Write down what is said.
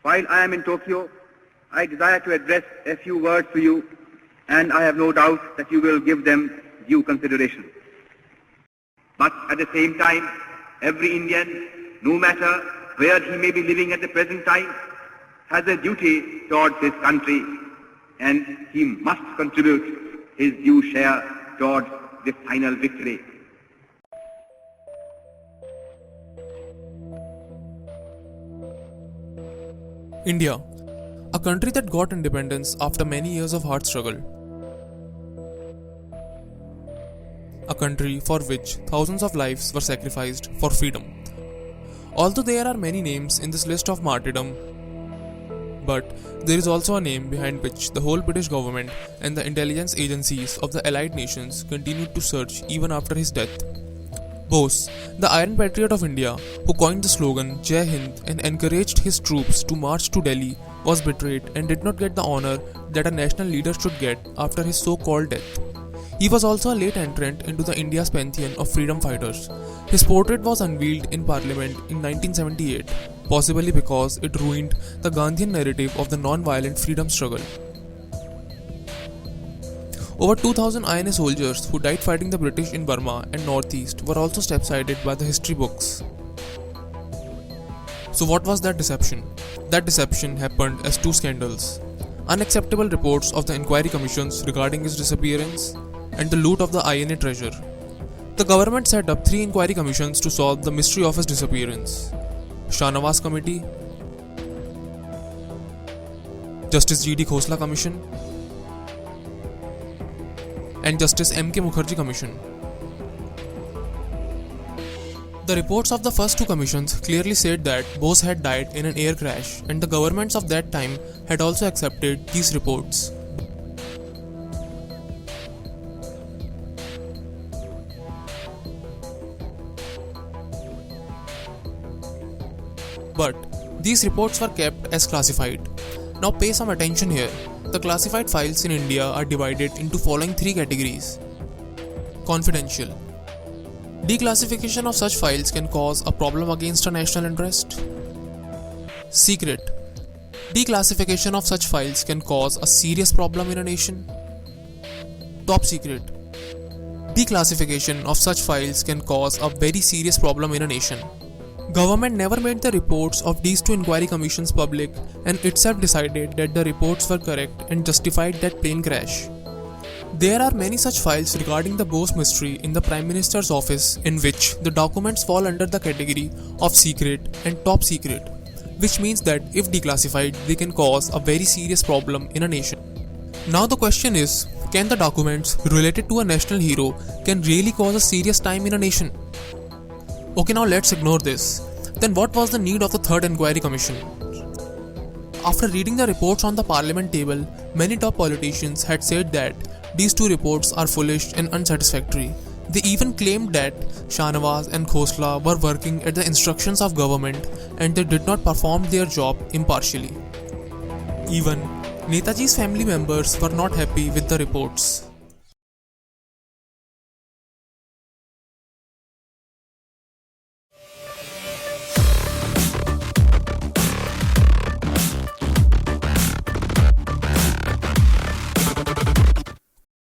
While I am in Tokyo, I desire to address a few words to you, and I have no doubt that you will give them due consideration. But at the same time, every Indian, no matter where he may be living at the present time, has a duty towards his country, and he must contribute his due share towards the final victory. India, a country that got independence after many years of hard struggle. A country for which thousands of lives were sacrificed for freedom. Although there are many names in this list of martyrdom, but there is also a name behind which the whole British government and the intelligence agencies of the Allied nations continued to search even after his death. Bose, the Iron Patriot of India, who coined the slogan Jai Hind and encouraged his troops to march to Delhi, was betrayed and did not get the honor that a national leader should get after his so-called death. He was also a late entrant into the India's pantheon of freedom fighters. His portrait was unveiled in Parliament in 1978, possibly because it ruined the Gandhian narrative of the non-violent freedom struggle. Over 2,000 INA soldiers who died fighting the British in Burma and Northeast were also step-sided by the history books. So what was that deception? That deception happened as two scandals. Unacceptable reports of the inquiry commissions regarding his disappearance and the loot of the INA treasure. The government set up 3 inquiry commissions to solve the mystery of his disappearance. Shahnawaz Committee, Justice G.D. Khosla Commission, and Justice M.K. Mukherjee Commission. The reports of the first 2 commissions clearly said that Bose had died in an air crash, and the governments of that time had also accepted these reports. But these reports were kept as classified. Now pay some attention here. The classified files in India are divided into following 3 categories. Confidential. Declassification of such files can cause a problem against a national interest. Secret. Declassification of such files can cause a serious problem in a nation. Top secret. Declassification of such files can cause a very serious problem in a nation. Government never made the reports of these 2 inquiry commissions public and itself decided that the reports were correct and justified that plane crash. There are many such files regarding the Bose mystery in the Prime Minister's office in which the documents fall under the category of secret and top secret, which means that if declassified they can cause a very serious problem in a nation. Now the question is, can the documents related to a national hero can really cause a serious time in a nation? Okay, now let's ignore this. Then what was the need of the 3rd inquiry commission? After reading the reports on the parliament table, many top politicians had said that these 2 reports are foolish and unsatisfactory. They even claimed that Shahnawaz and Khosla were working at the instructions of government and they did not perform their job impartially. Even Netaji's family members were not happy with the reports.